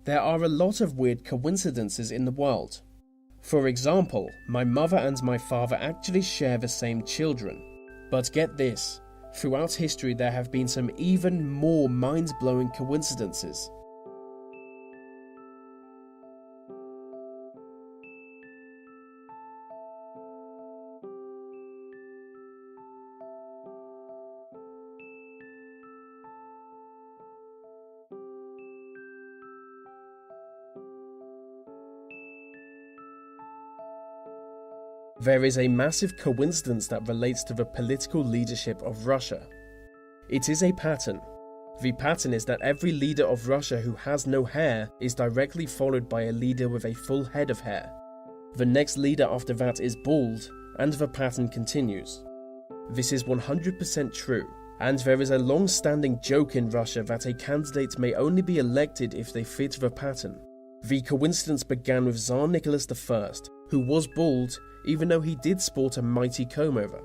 There are a lot of weird coincidences in the world. For example, my mother and my father actually share the same children. But get this, throughout history there have been some even more mind-blowing coincidences. There is a massive coincidence that relates to the political leadership of Russia. It is a pattern. The pattern is that every leader of Russia who has no hair is directly followed by a leader with a full head of hair. The next leader after that is bald, and the pattern continues. This is 100% true, and there is a long-standing joke in Russia that a candidate may only be elected if they fit the pattern. The coincidence began with Tsar Nicholas I, who was bald, even though he did sport a mighty comb-over.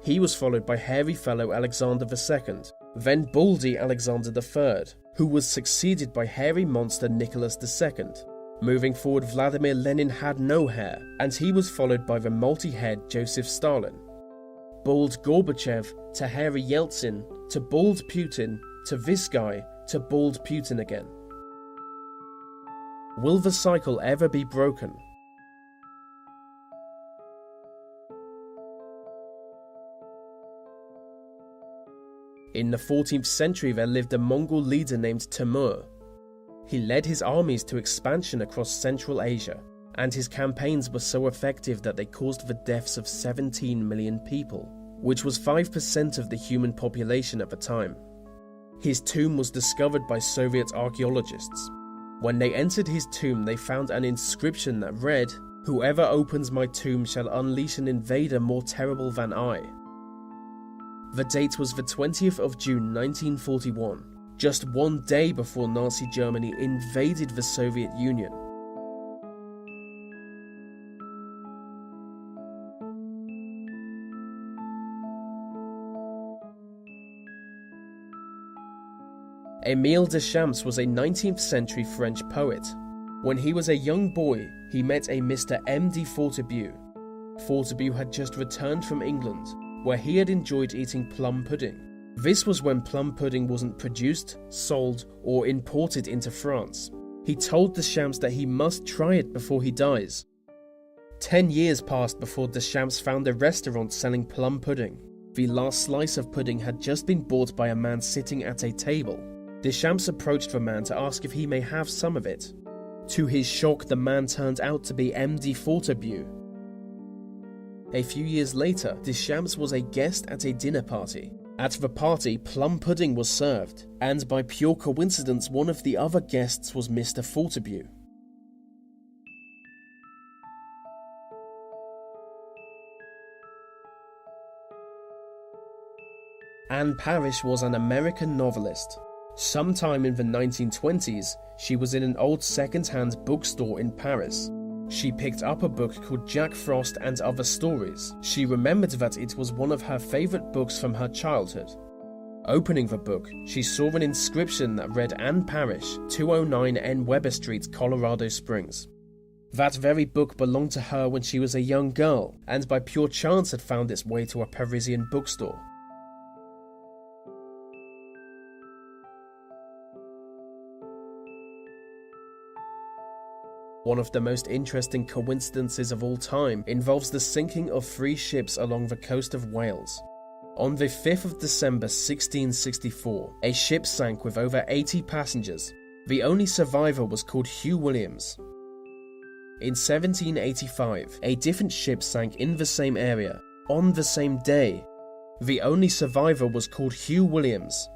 He was followed by hairy fellow Alexander II, then baldy Alexander III, who was succeeded by hairy monster Nicholas II. Moving forward, Vladimir Lenin had no hair, and he was followed by the multi-haired Joseph Stalin. Bald Gorbachev, to hairy Yeltsin, to bald Putin, to this guy, to bald Putin again. Will the cycle ever be broken? In the 14th century there lived a Mongol leader named Timur. He led his armies to expansion across Central Asia, and his campaigns were so effective that they caused the deaths of 17 million people, which was 5% of the human population at the time. His tomb was discovered by Soviet archaeologists. When they entered his tomb, they found an inscription that read, "Whoever opens my tomb shall unleash an invader more terrible than I." The date was the 20th of June 1941, just one day before Nazi Germany invaded the Soviet Union. Émile Deschamps was a 19th century French poet. When he was a young boy, he met a Mr. M. de Fortescue. Fortescue had just returned from England, where he had enjoyed eating plum pudding. This was when plum pudding wasn't produced, sold, or imported into France. He told Deschamps that he must try it before he dies. 10 years passed before Deschamps found a restaurant selling plum pudding. The last slice of pudding had just been bought by a man sitting at a table. Deschamps approached the man to ask if he may have some of it. To his shock, the man turned out to be M. de Fortescue. A few years later, Deschamps was a guest at a dinner party. At the party, plum pudding was served, and by pure coincidence, one of the other guests was Mr. Fortescue. Anne Parrish was an American novelist. Sometime in the 1920s, she was in an old second-hand bookstore in Paris. She picked up a book called Jack Frost and Other Stories. She remembered that it was one of her favorite books from her childhood. Opening the book, she saw an inscription that read Anne Parrish, 209 N. Weber Street, Colorado Springs. That very book belonged to her when she was a young girl, and by pure chance had found its way to a Parisian bookstore. One of the most interesting coincidences of all time involves the sinking of 3 ships along the coast of Wales. On the 5th of December 1664, a ship sank with over 80 passengers. The only survivor was called Hugh Williams. In 1785, a different ship sank in the same area, on the same day. The only survivor was called Hugh Williams.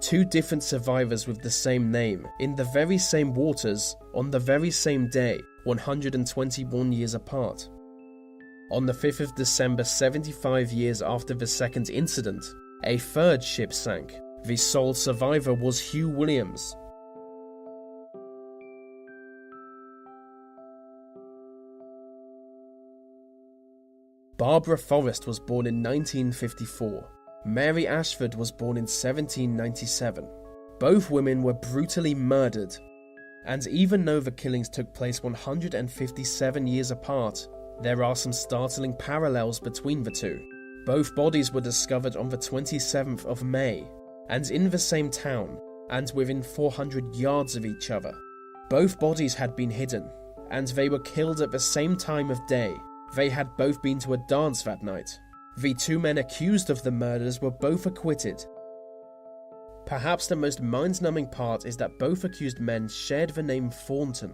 2 different survivors with the same name, in the very same waters, on the very same day, 121 years apart. On the 5th of December, 75 years after the second incident, a 3rd ship sank. The sole survivor was Hugh Williams. Barbara Forrest was born in 1954. Mary Ashford was born in 1797. Both women were brutally murdered. And even though the killings took place 157 years apart, there are some startling parallels between the two. Both bodies were discovered on the 27th of May, and in the same town, and within 400 yards of each other. Both bodies had been hidden, and they were killed at the same time of day. They had both been to a dance that night. The two men accused of the murders were both acquitted. Perhaps the most mind-numbing part is that both accused men shared the name Thornton.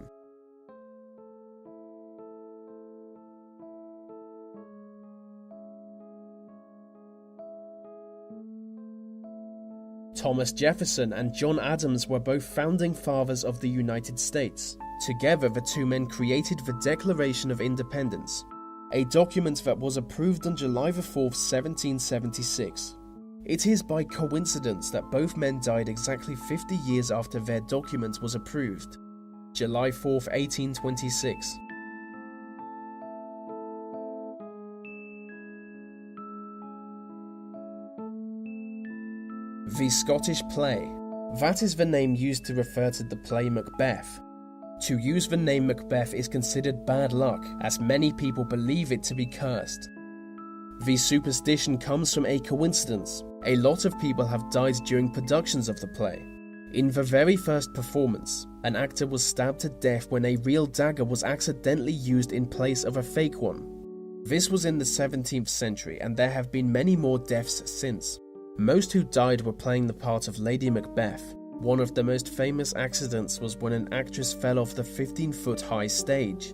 Thomas Jefferson and John Adams were both founding fathers of the United States. Together, the two men created the Declaration of Independence, a document that was approved on July 4, 1776. It is by coincidence that both men died exactly 50 years after their document was approved, July 4, 1826. The Scottish play. That is the name used to refer to the play Macbeth. To use the name Macbeth is considered bad luck, as many people believe it to be cursed. The superstition comes from a coincidence. A lot of people have died during productions of the play. In the very first performance, an actor was stabbed to death when a real dagger was accidentally used in place of a fake one. This was in the 17th century, and there have been many more deaths since. Most who died were playing the part of Lady Macbeth. One of the most famous accidents was when an actress fell off the 15-foot-high stage.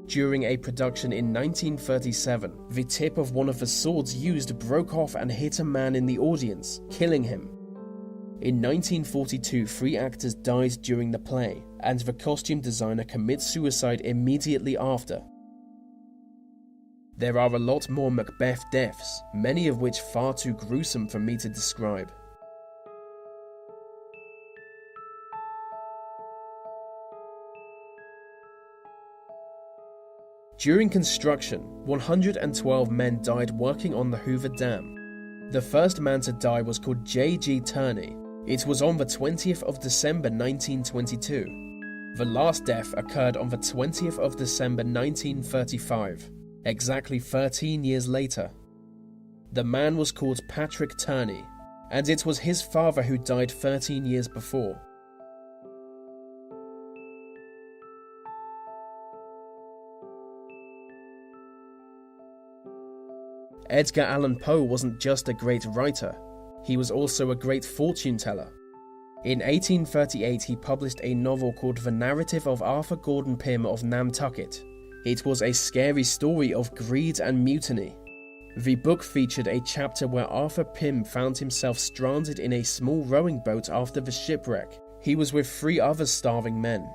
During a production in 1937, the tip of one of the swords used broke off and hit a man in the audience, killing him. In 1942, 3 actors died during the play, and the costume designer commits suicide immediately after. There are a lot more Macbeth deaths, many of which far too gruesome for me to describe. During construction, 112 men died working on the Hoover Dam. The first man to die was called J.G. Turney. It was on the 20th of December 1922. The last death occurred on the 20th of December 1935. Exactly 13 years later. The man was called Patrick Turney, and it was his father who died 13 years before. Edgar Allan Poe wasn't just a great writer, he was also a great fortune teller. In 1838 he published a novel called The Narrative of Arthur Gordon Pym of Nantucket. It was a scary story of greed and mutiny. The book featured a chapter where Arthur Pym found himself stranded in a small rowing boat after the shipwreck. He was with 3 other starving men.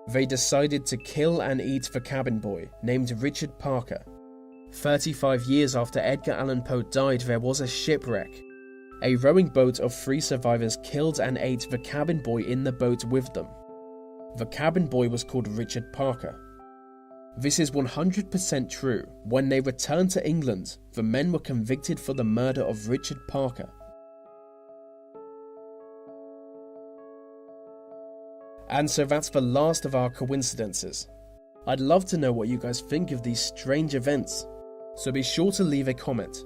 They decided to kill and eat the cabin boy, named Richard Parker. 35 years after Edgar Allan Poe died, there was a shipwreck. A rowing boat of 3 survivors killed and ate the cabin boy in the boat with them. The cabin boy was called Richard Parker. This is 100% true. When they returned to England, the men were convicted for the murder of Richard Parker. And so that's the last of our coincidences. I'd love to know what you guys think of these strange events, so be sure to leave a comment.